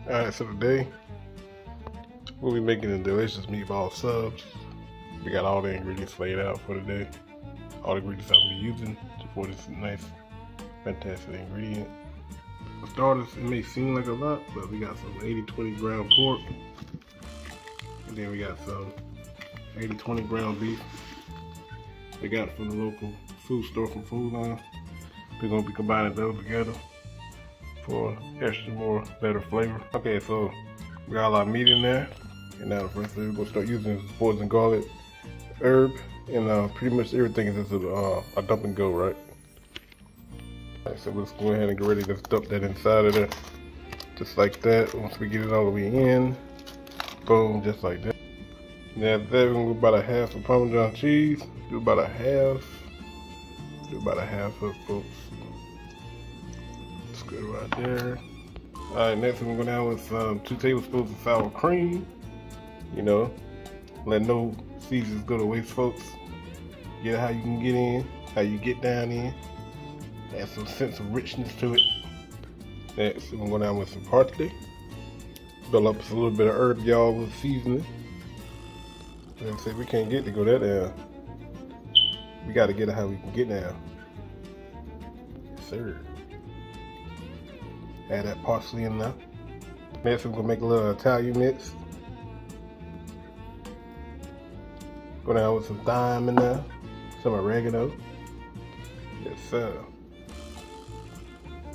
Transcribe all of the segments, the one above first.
Alright, so today we'll be making the delicious meatball subs. We got all the ingredients laid out for today. All the ingredients I'll be using for this nice, fantastic ingredient. For starters, it may seem like a lot, but we got some 80-20 ground pork. And then we got some 80-20 ground beef. We got it from the local food store from Food Line. We're going to be combining those together for extra more better flavor. Okay, so we got a lot of meat in there. And now the first thing we're going to start using is boursin garlic, herb, and pretty much everything is just a dump and go, right? Alright, so let's go ahead and get ready to dump that inside of there. Just like that. Once we get it all the way in, boom, just like that. Now after that, we're going to do about a half of Parmesan cheese. Do about a half of folks. That's good right there. Alright, next we're going to go down with 2 tablespoons of sour cream. You know, let no seasons go to waste, folks. Get how you can get in, how you get down in. Add some sense of richness to it. Next, we're going to go down with some parsley. Build up a little bit of herb, y'all, with seasoning. Like I said, we can't get to go that down. We got to get it how we can get down. Yes, sir. Add that parsley in there. Next, we're going to make a little Italian mix. Go down with some thyme in there, some oregano. Yes, sir.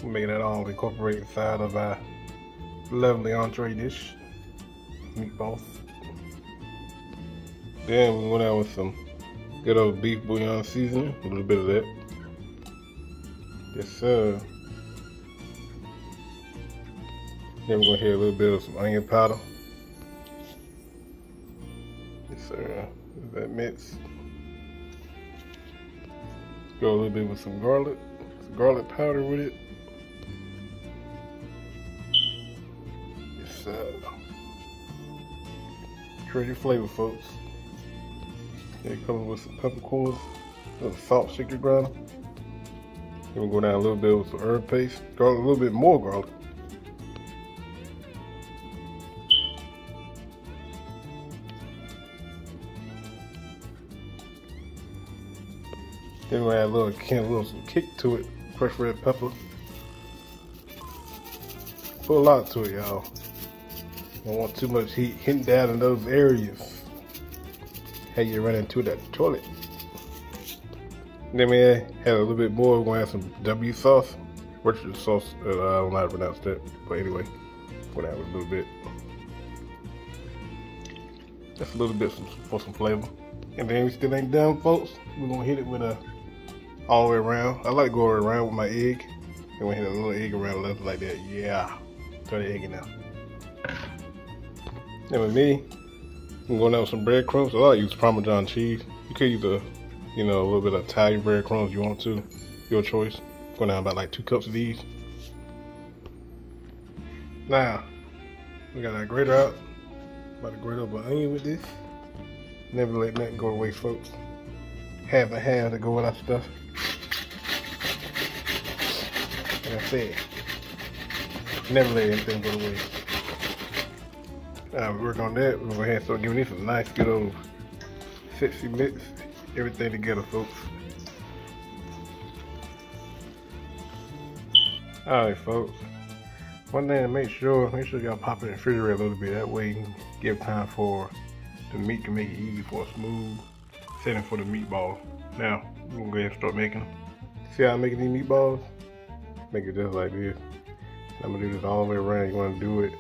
We'll make that all incorporate inside of our lovely entree dish, meatballs. Then we went out with some good old beef bouillon seasoning, a little bit of that. Yes, sir. Then we're gonna hit a little bit of some onion powder. Yes, sir. That mix. Go a little bit with some garlic powder with it. Yes, sir. Create flavor, folks. Then cover with some peppercorns, a little salt, shaker grinder. Then we'll go down a little bit with some herb paste, garlic, a little bit more garlic. Then we'll add a little some kick to it, fresh red pepper. Put a lot to it, y'all. Don't want too much heat hitting down in those areas. How you run into that toilet. Then we add a little bit more. We're gonna add some W sauce, Worcestershire sauce. I don't know how to pronounce that, but anyway, we're gonna add a little bit. Just a little bit for some flavor. And then we still ain't done, folks. We're gonna hit it with a all the way around. I like to go around with my egg. And we hit a little egg around left like that. Yeah. Throw the egg in there. And with me, I'm going down with some breadcrumbs. I like to use Parmesan cheese. You could use a little bit of Italian breadcrumbs if you want to. Your choice. Going down about like 2 cups of these. Now, we got our grater out. About to grate up an onion with this. Never let nothing go to waste, folks. Half and half to go with our stuff. Like I said, never let anything go to waste. Now we work on that. We're gonna go ahead and start giving this a nice, good old sexy mix. Everything together, folks. Alright, folks. One thing, make sure y'all pop it in the refrigerator a little bit. That way you can give time for the meat to make it easy for a smooth setting for the meatballs. Now, we're gonna go ahead and start making them. See how I'm making these meatballs? Make it just like this. I'm gonna do this all the way around. You wanna do it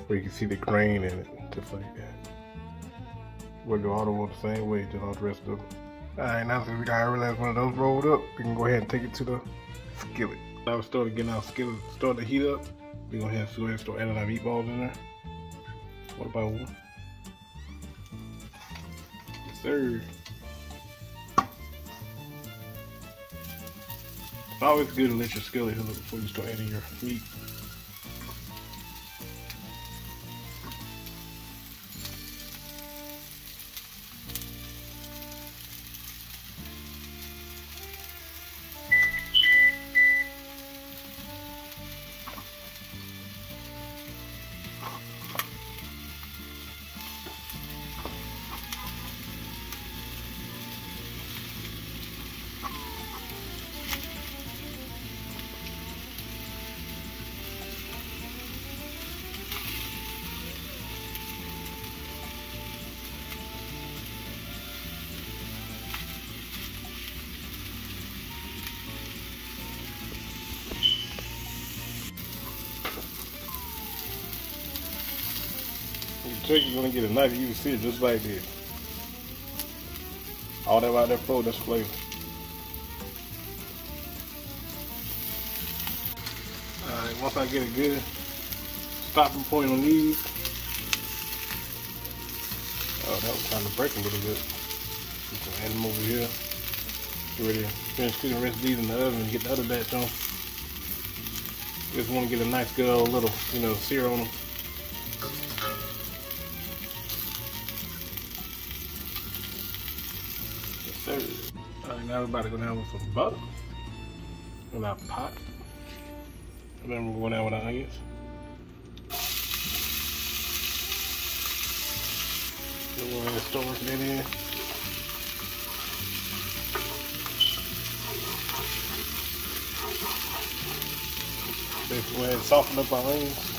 where you can see the grain in it, just like that. We'll do all the way the same way, just all the rest of them. Alright, now since we got our last one of those rolled up, we can go ahead and take it to the skillet. Now we started getting our skillet starting to heat up. We're gonna have to go ahead and start adding our meatballs in there. One by one. Yes, sir. It's always good to let your skillet heat up before you start adding your meat. trick, you're gonna get a knife, you can see it just like this. All that right there for that's flavor. Alright, once I get a good stopping point on these. Oh, that was kind of break a little bit. Just gonna add them over here. Get ready to finish cooking the rest of these in the oven and get the other batch on. Just want to get a nice good old little, sear on them. Yes, sir. Alright, now we're about to go down with some butter in our pot. And then we're going down with our onions. We're going to start working it in. Basically, go ahead and soften up our onions.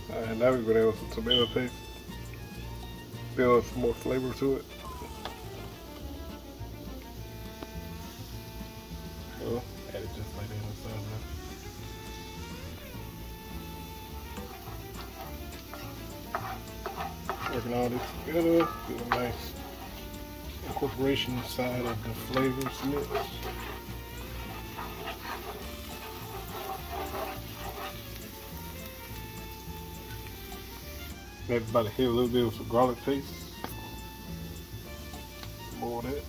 Alright, now we're going to add some tomato paste. Build some more flavor to it. So, add it just like that inside there. Working all this together, get a nice incorporation inside of the flavors mix. Next, about to hit a little bit with some garlic paste. More of that.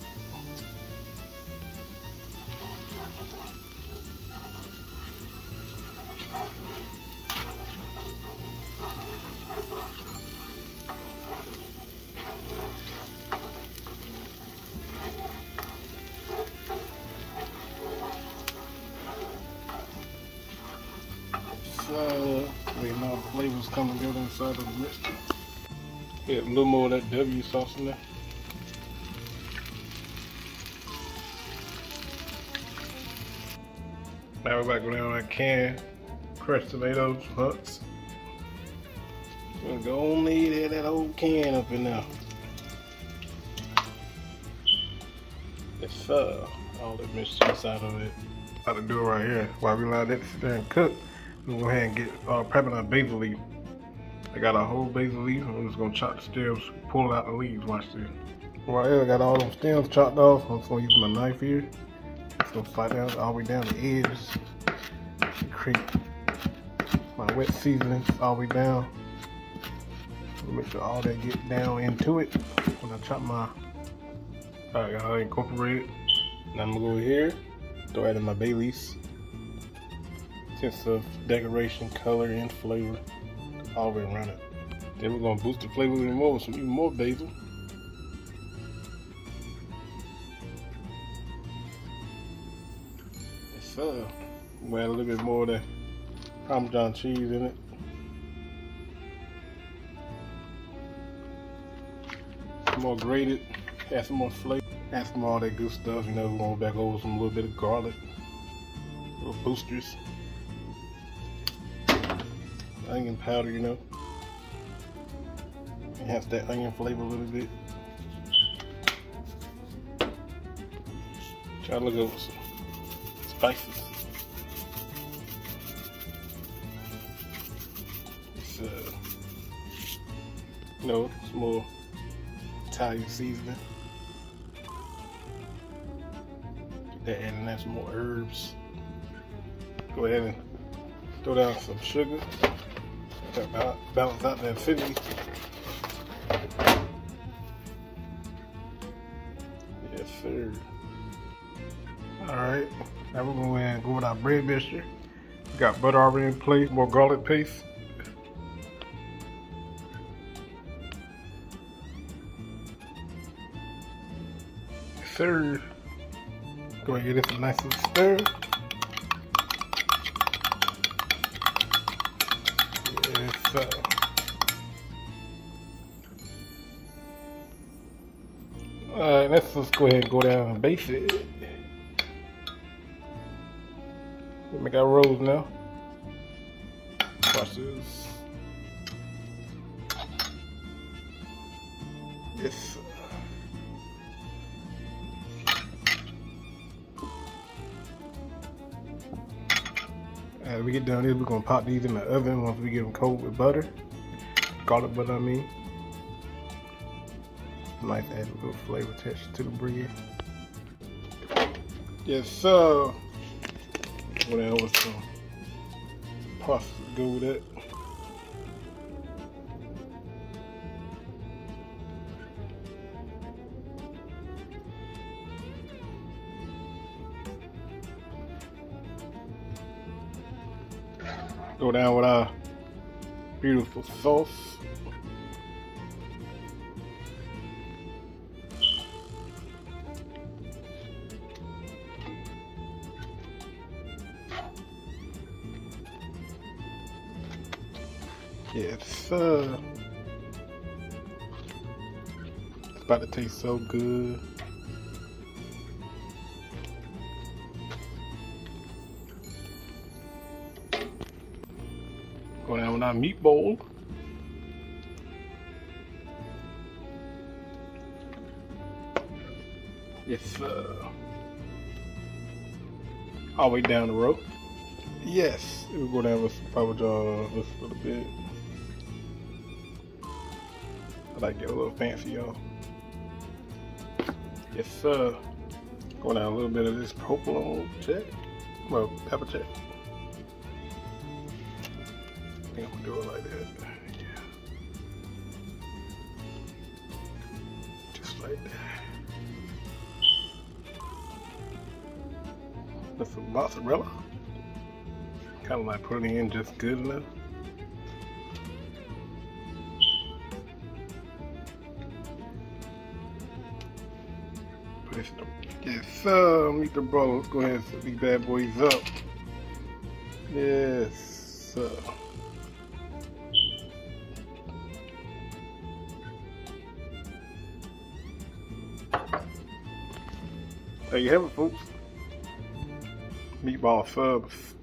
Letting all the flavors come together inside of the mixture. Get a little more of that W sauce in there. Now we're about to go down with that canned crushed tomatoes, hunts. We're gonna need that whole can up in there. It's all that mixture inside of it. About to do it right here. While we allow that to sit there and cook, we'll go ahead and get prepping our basil leaf. I got a whole basil leaf. I'm just gonna chop the stems, pull out the leaves. Watch this. Right here, I got all them stems chopped off. I'm just gonna use my knife here. Just gonna slide down all the way down the edges. Create my wet seasonings all the way down. Make sure all that get down into it. When I chop my, alright, I incorporate it. Now I'm gonna go over here, throw it in my bay leaves. Sense of decoration, color, and flavor all the way around it. Then we're gonna boost the flavor even more with some even more basil. So, we'll add a little bit more of the Parmesan cheese in it. Some more grated, add some more flavor, add some more of that good stuff. We're going back over some little bit of garlic, little boosters. Onion powder, enhance that onion flavor a little bit. Try to look over some spices. It's some more Italian seasoning. Get that in, and add some more herbs. Go ahead and throw down some sugar. Balance out that acidity. Yes, sir. Alright, now we're going to go ahead and go with our bread mixture. We got butter already in place, more garlic paste. Yes, sir. Go ahead and get this a nice little stir. Alright, let's just go ahead and go down and base it. We'll make our rolls now. Watch this. Yes. As we get done here, we're gonna pop these in the oven once we get them coated with butter. Garlic butter, I mean. Nice, add a little flavor texture to the bread. Yes, sir. Go down with some parsley. Go with that. Go down with our beautiful sauce. Yes, sir. It's about to taste so good. Go down with our meatball. Yes, sir. All the way down the road. Yes, we'll go down with some Parmesan just a little bit. I like to get a little fancy, y'all. Yes, sir. Go down a little bit of this provolone check. Well, pepper check. I think I'm gonna do it like that. Yeah. Just like that. That's some mozzarella. Kind of like putting it in just good enough. Put this in the... Yes, sir. Meet the bro. Let's go ahead and set these bad boys up. Yes, sir. There you have it, folks. Meatball subs.